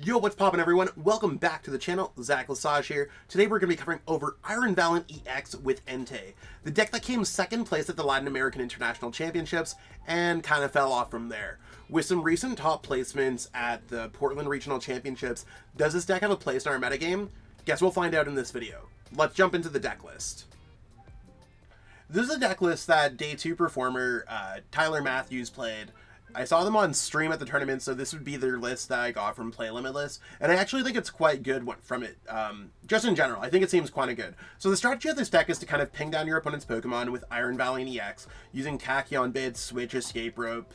Yo, what's poppin' everyone? Welcome back to the channel, Zach Lesage here. Today we're going to be covering over Iron Valiant EX with Entei, the deck that came second place at the Latin American International Championships and kind of fell off from there. With some recent top placements at the Portland Regional Championships, does this deck have a place in our metagame? Guess we'll find out in this video. Let's jump into the deck list. This is a deck list that Day 2 performer Tyler Matthews played. I saw them on stream at the tournament, so this would be their list that I got from Play Limitless, and I actually think it's quite good from it. Just in general, I think it seems quite good. So the strategy of this deck is to kind of ping down your opponent's Pokemon with Iron Valiant EX, using Tachyon Bid, Switch, Escape Rope,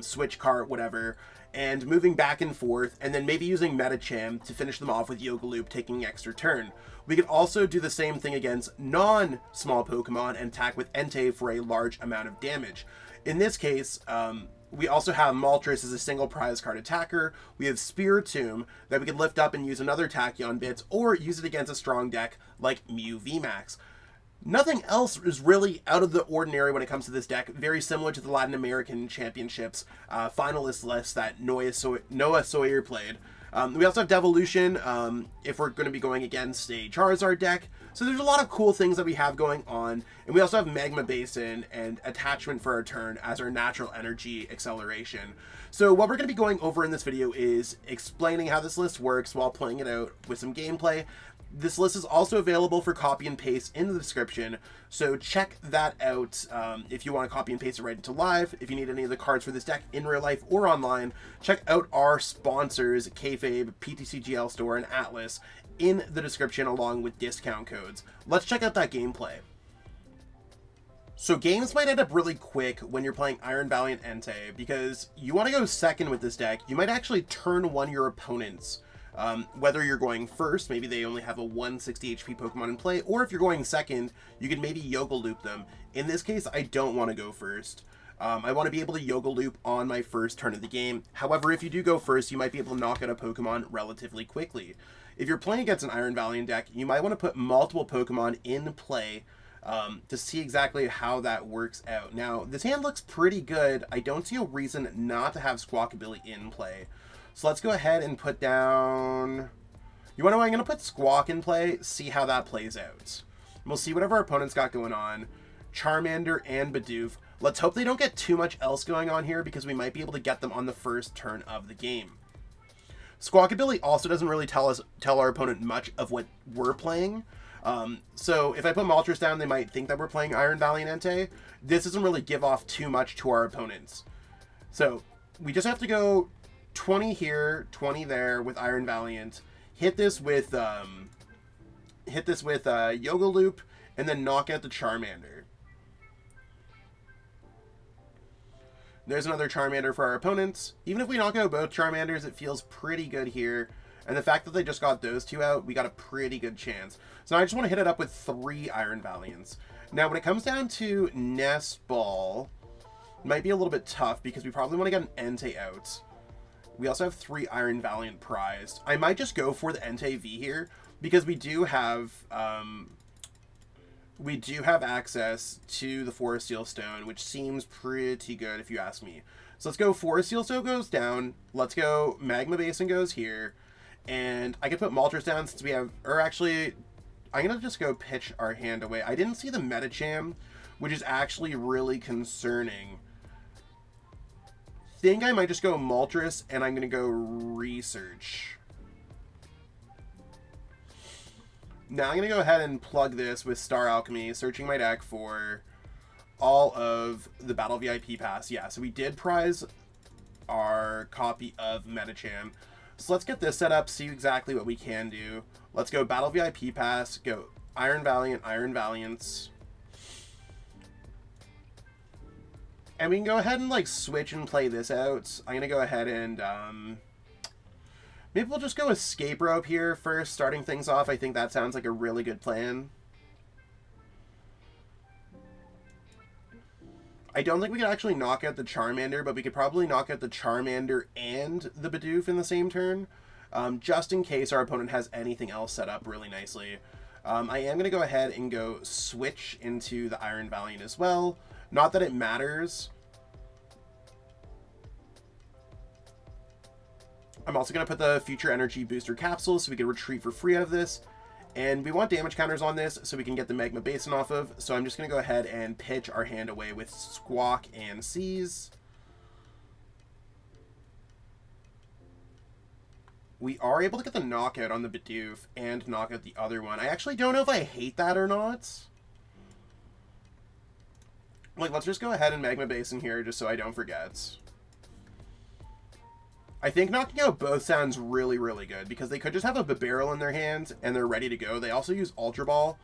Switch Cart, whatever, and moving back and forth, and then maybe using Medicham to finish them off with Yoga Loop, taking an extra turn. We could also do the same thing against non-small Pokemon and attack with Entei for a large amount of damage. In this case, we also have Moltres as a single prize card attacker. We have Spiritomb that we could lift up and use another Tachyon Bits, or use it against a strong deck like Mew VMAX. Nothing else is really out of the ordinary when it comes to this deck, very similar to the Latin American Championships finalist list that Noah Sawyer played. We also have Devolution if we're going to be going against a Charizard deck. So there's a lot of cool things that we have going on. And we also have Magma Basin and Attachment for our turn as our natural energy acceleration. So what we're going to be going over in this video is explaining how this list works while playing it out with some gameplay. This list is also available for copy and paste in the description, so check that out if you want to copy and paste it right into live. If you need any of the cards for this deck in real life or online, check out our sponsors, KayFabe, PTCGL Store, and Atlas in the description along with discount codes. Let's check out that gameplay. So games might end up really quick when you're playing Iron Valiant Entei, because you want to go second with this deck. You might actually turn one your opponents. Whether you're going first, maybe they only have a 160 HP Pokemon in play, or if you're going second, you can maybe Yoga Loop them. In this case, I don't want to go first. I want to be able to Yoga Loop on my first turn of the game. However, if you do go first, you might be able to knock out a Pokemon relatively quickly. If you're playing against an Iron Valiant deck, you might want to put multiple Pokemon in play to see exactly how that works out. Now, this hand looks pretty good. I don't see a reason not to have Squawkabilly in play. So let's go ahead and put down... You want to know what? I'm going to put Squawk in play, see how that plays out. We'll see whatever our opponent's got going on. Charmander and Bidoof. Let's hope they don't get too much else going on here, because we might be able to get them on the first turn of the game. Squawkabilly also doesn't really tell our opponent much of what we're playing. So if I put Moltres down, they might think that we're playing Iron Valiant Entei. This doesn't really give off too much to our opponents. So we just have to go 20 here, 20 there with Iron Valiant. Hit this with Yoga Loop, and then knock out the Charmander. There's another Charmander for our opponents. Even if we knock out both Charmanders, it feels pretty good here. And the fact that they just got those two out, we got a pretty good chance. So now I just want to hit it up with 3 Iron Valiants. Now when it comes down to Nest Ball, it might be a little bit tough, because we probably want to get an Entei out. We also have 3 Iron Valiant prized. I might just go for the Entei V here, because we do have access to the Forest Seal Stone, which seems pretty good if you ask me. So let's go Forest Seal Stone goes down. Let's go Magma Basin goes here. And I can put Moltres down since we have... Or actually, I'm going to just go pitch our hand away. I didn't see the Medicham, which is actually really concerning. I think I might just go Moltres, and I'm going to go Research. Now I'm going to go ahead and plug this with Star Alchemy, searching my deck for all of the Battle VIP Pass. Yeah, so we did prize our copy of Medicham. So let's get this set up, see exactly what we can do. Let's go Battle VIP Pass, go Iron Valiant, Iron Valiants. And we can go ahead and like switch and play this out. I'm going to go ahead and maybe we'll just go Escape Rope here first, starting things off. I think that sounds like a really good plan. I don't think we can actually knock out the Charmander, but we could probably knock out the Charmander and the Bidoof in the same turn, just in case our opponent has anything else set up really nicely. I am going to go ahead and go switch into the Iron Valiant as well. Not that it matters. I'm also going to put the Future Energy Booster Capsule so we can retreat for free out of this. And we want damage counters on this so we can get the Magma Basin off of. So I'm just going to go ahead and pitch our hand away with Squawk and Seize. We are able to get the knockout on the Bidoof and knock out the other one. I actually don't know if I hate that or not. Like, let's just go ahead and Magma Basin here just so I don't forget. I think knocking out both sounds really, really good because they could just have a barrel in their hands and they're ready to go. They also use Ultra Ball.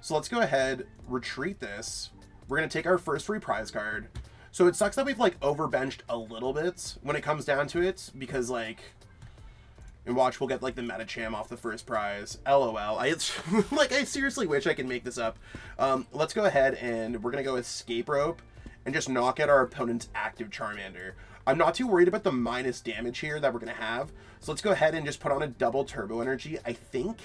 So let's go ahead, retreat this. We're going to take our first free prize card. So it sucks that we've, like, overbenched a little bit when it comes down to it because, like... And watch, we'll get, like, the Medicham off the first prize. LOL. I seriously wish I could make this up. Let's go ahead and we're going to go Escape Rope and just knock out our opponent's active Charmander. I'm not too worried about the minus damage here that we're going to have. So let's go ahead and just put on a double Turbo Energy. I think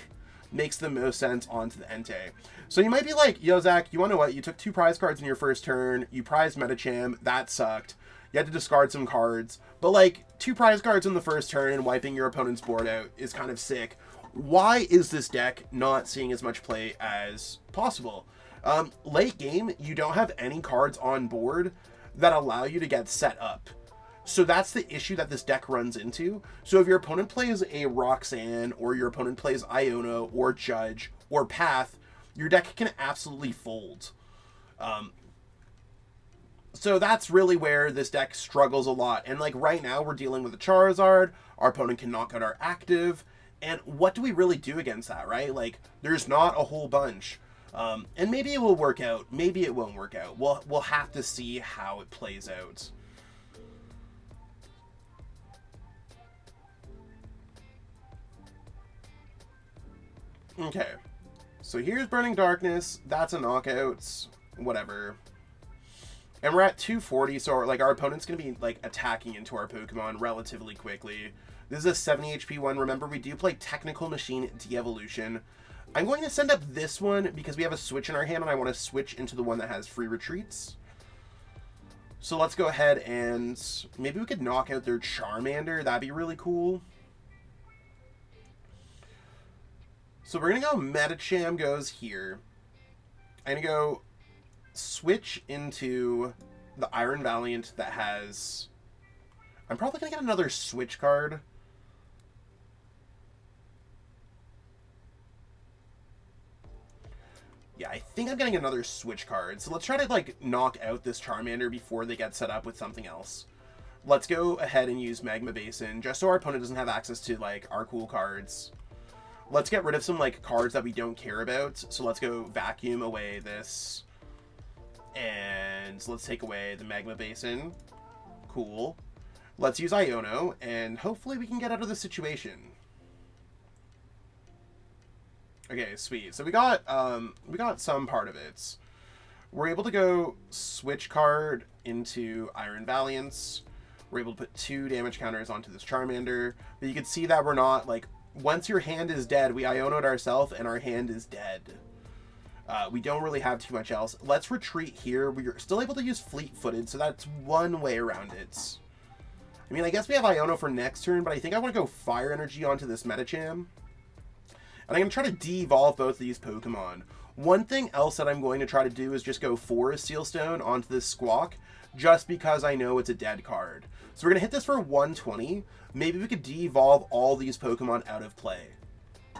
makes the most sense onto the Entei. So you might be like, yo, Zach, you want to know what? You took 2 prize cards in your first turn. You prized Medicham. That sucked. You had to discard some cards. But, like, 2 prize cards in the first turn and wiping your opponent's board out is kind of sick. Why is this deck not seeing as much play as possible? Late game, you don't have any cards on board that allow you to get set up. So that's the issue that this deck runs into. So if your opponent plays a Roxanne, or your opponent plays Iono, or Judge, or Path, your deck can absolutely fold. So that's really where this deck struggles a lot. And, like, right now we're dealing with a Charizard. Our opponent can knock out our active. And what do we really do against that, right? Like, there's not a whole bunch. And maybe it will work out. Maybe it won't work out. We'll have to see how it plays out. Okay. So here's Burning Darkness. That's a knockout. Whatever. And we're at 240, so our opponent's going to be, like, attacking into our Pokemon relatively quickly. This is a 70 HP one. Remember, we do play Technical Machine Devolution. I'm going to send up this one because we have a Switch in our hand, and I want to switch into the one that has free retreats. So let's go ahead and maybe we could knock out their Charmander. That'd be really cool. So we're going to go Medicham goes here. I'm going to go... switch into the Iron Valiant that has... I'm probably going to get another Switch card. Yeah, I think I'm getting another Switch card. So let's try to, like, knock out this Charmander before they get set up with something else. Let's go ahead and use Magma Basin, just so our opponent doesn't have access to, like, our cool cards. Let's get rid of some, like, cards that we don't care about. So let's go vacuum away this... And let's take away the Magma Basin. Cool. Let's use Iono, and hopefully we can get out of this situation. Okay, sweet. So we got some part of it. We're able to go Switch card into Iron Valiants. We're able to put 2 damage counters onto this Charmander. But you can see that we're not, like, once your hand is dead, we Iono'd ourselves, and our hand is dead. We don't really have too much else. Let's retreat here. We're still able to use Fleet-Footed, so that's one way around it. I mean, I guess we have Iono for next turn, but I think I want to go Fire Energy onto this Medicham. And I'm going to try to de-evolve both of these Pokemon. One thing else that I'm going to try to do is just go Forest Sealstone onto this Squawk, just because I know it's a dead card. So we're going to hit this for 120. Maybe we could de-evolve all these Pokemon out of play.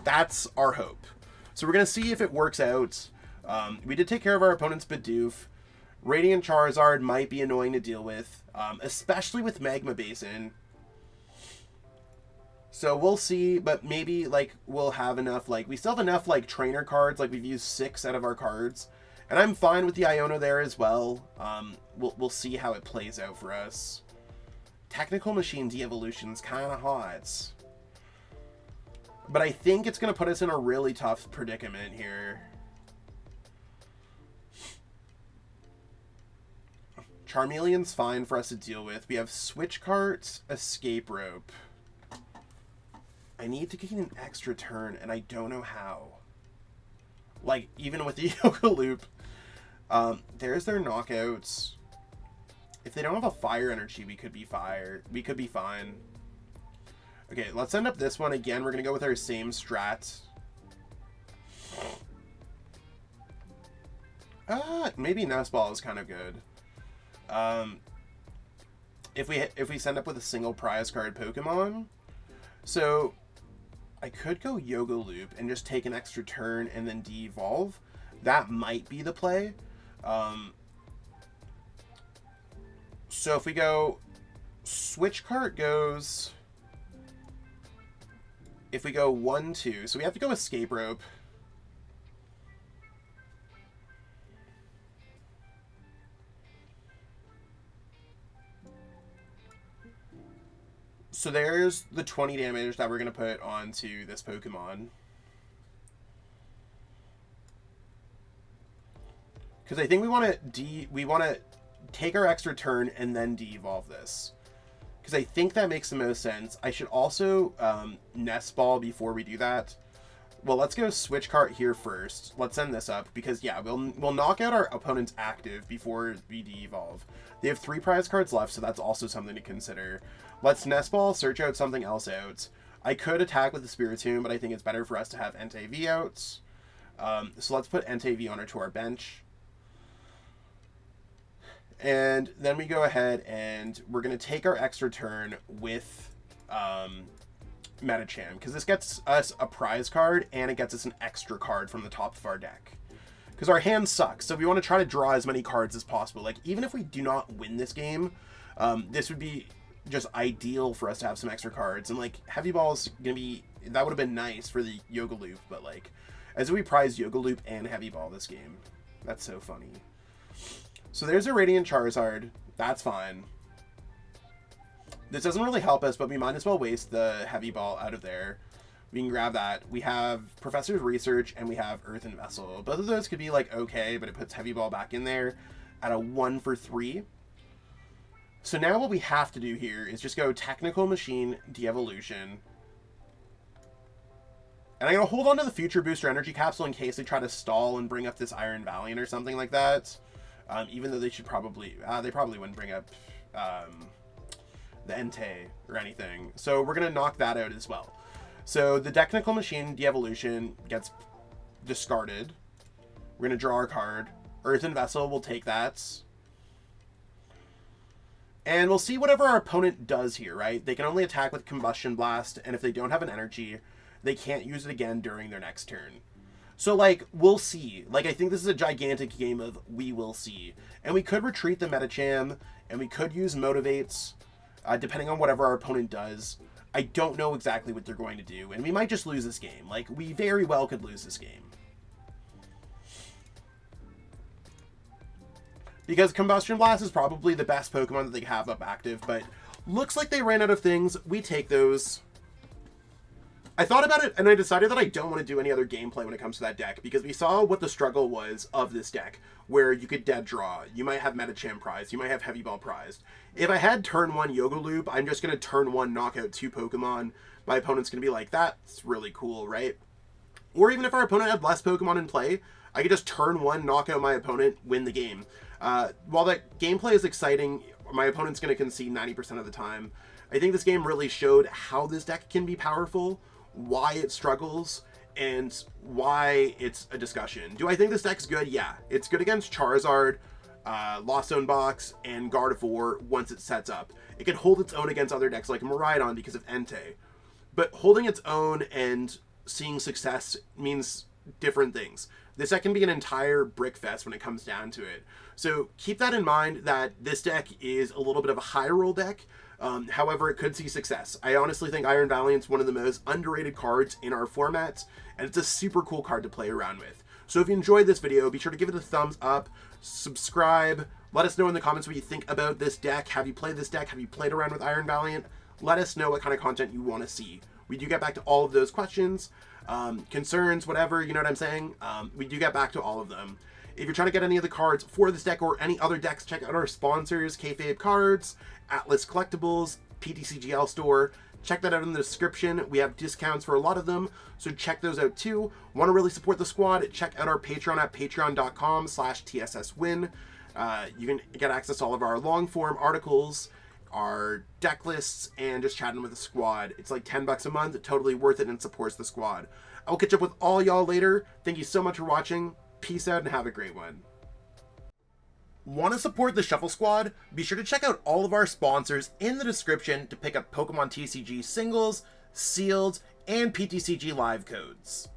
That's our hope. So we're going to see if it works out. We did take care of our opponent's Bidoof. Radiant Charizard might be annoying to deal with, especially with Magma Basin. So we'll see, but maybe, like, we'll have enough, like, we still have enough, like, trainer cards. Like, we've used 6 out of our cards. And I'm fine with the Iono there as well. We'll see how it plays out for us. Technical Machine De-Evolution's kind of hot. But I think it's going to put us in a really tough predicament here. Charmeleon's fine for us to deal with. We have Switch Cart, Escape Rope. I need to gain an extra turn, and I don't know how. Like, even with the Yoga Loop. There's their knockouts. If they don't have a Fire Energy, we could be fine. Okay, let's end up this one again. We're going to go with our same strat. Maybe Nest Ball is kind of good. If we send up with a single prize card Pokemon, so I could go Yoga Loop and just take an extra turn and then de-evolve. That might be the play. So if we go Switch Cart goes, if we go 1-2, so we have to go Escape Rope. So there's the 20 damage that we're going to put onto this Pokemon. Because I think we want to take our extra turn and then de-evolve this. Because I think that makes the most sense. I should also Nest Ball before we do that. Well, let's go Switch Cart here first. Let's send this up because, yeah, we'll knock out our opponent's active before we de-evolve. They have 3 prize cards left, so that's also something to consider. Let's Nest Ball, search out something else out. I could attack with the Spiritomb, but I think it's better for us to have Entei V out. So let's put Entei V onto our bench. And then we go ahead and we're going to take our extra turn with Medicham, because this gets us a prize card and it gets us an extra card from the top of our deck. Because our hand sucks, so we want to try to draw as many cards as possible. Like, even if we do not win this game, this would be just ideal for us to have some extra cards. And, like, Heavy Ball's going to be... That would have been nice for the Yoga Loop, but, like, as we prize Yoga Loop and Heavy Ball this game. That's so funny. So there's a Radiant Charizard. That's fine. This doesn't really help us, but we might as well waste the Heavy Ball out of there. We can grab that. We have Professor's Research and we have Earthen Vessel. Both of those could be like okay, but it puts Heavy Ball back in there at a 1 for 3. So now what we have to do here is just go Technical Machine, Devolution. And I'm going to hold on to the Future Booster Energy Capsule in case they try to stall and bring up this Iron Valiant or something like that. Even though they should probably, they probably wouldn't bring up the Entei or anything. So we're going to knock that out as well. So the Technical Machine De-Evolution gets discarded. We're going to draw our card. Earthen Vessel will take that. And we'll see whatever our opponent does here, right? They can only attack with Combustion Blast, and if they don't have an energy, they can't use it again during their next turn. So, like, we'll see. Like, I think this is a gigantic game of we will see. And we could retreat the Medicham, and we could use Motivates, depending on whatever our opponent does. I don't know exactly what they're going to do, and we might just lose this game. Like, we very well could lose this game. Because Combustion Blast is probably the best Pokemon that they have up active, but looks like they ran out of things. We take those. I thought about it, and I decided that I don't want to do any other gameplay when it comes to that deck, because we saw what the struggle was of this deck, where you could dead draw. You might have Medicham prized. You might have Heavy Ball prized. If I had turn 1 Yoga Loop, I'm just going to turn 1 knock out 2 Pokemon. My opponent's going to be like, that's really cool, right? Or even if our opponent had less Pokemon in play, I could just turn 1, knock out my opponent, win the game. While that gameplay is exciting, my opponent's going to concede 90% of the time. I think this game really showed how this deck can be powerful, why it struggles, and why it's a discussion. Do I think this deck's good? Yeah. It's good against Charizard, Lost Zone Box, and Gardevoir once it sets up. It can hold its own against other decks like Miraidon because of Entei. But holding its own and seeing success means different things. This deck can be an entire brick fest when it comes down to it. So keep that in mind, that this deck is a little bit of a high roll deck. However, it could see success. I honestly think Iron Valiant's one of the most underrated cards in our formats, and it's a super cool card to play around with. So if you enjoyed this video, be sure to give it a thumbs up, subscribe, let us know in the comments what you think about this deck. Have you played this deck? Have you played around with Iron Valiant? Let us know what kind of content you want to see. We do get back to all of those questions, concerns, whatever, you know what I'm saying? We do get back to all of them. If you're trying to get any of the cards for this deck or any other decks, check out our sponsors, KayFabe Cards, Atlas Collectibles, PTCGL Store. Check that out in the description. We have discounts for a lot of them, so check those out too. Want to really support the squad? Check out our Patreon at patreon.com/TSSWin. You can get access to all of our long-form articles our deck lists and just chatting with the squad. It's like $10 a month, totally worth it, and supports the squad. I will catch up with all y'all later. Thank you so much for watching. Peace out and have a great one. Want to support the Shuffle Squad? Be sure to check out all of our sponsors in the description to pick up Pokemon TCG singles, sealed, and PTCG live codes.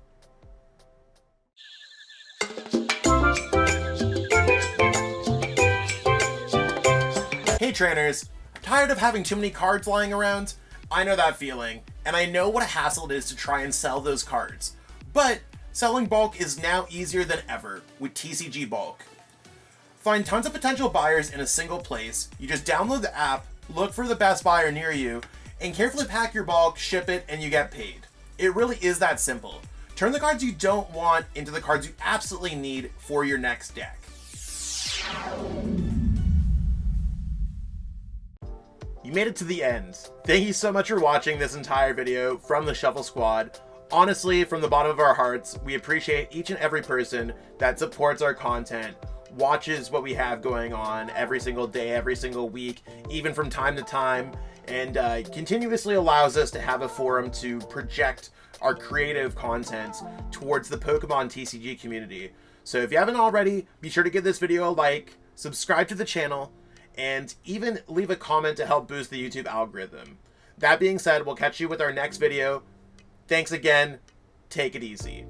Hey trainers, tired of having too many cards lying around? I know that feeling, and I know what a hassle it is to try and sell those cards. But selling bulk is now easier than ever with TCG Bulk. Find tons of potential buyers in a single place. You just download the app, look for the best buyer near you, and carefully pack your bulk, ship it, and you get paid. It really is that simple. Turn the cards you don't want into the cards you absolutely need for your next deck. You made it to the end. Thank you so much for watching this entire video from the Shuffle Squad. Honestly, from the bottom of our hearts, we appreciate each and every person that supports our content, watches what we have going on every single day, every single week, even from time to time, and continuously allows us to have a forum to project our creative content towards the Pokemon TCG community. So if you haven't already, be sure to give this video a like, subscribe to the channel, and even leave a comment to help boost the YouTube algorithm. That being said, we'll catch you with our next video. Thanks again. Take it easy.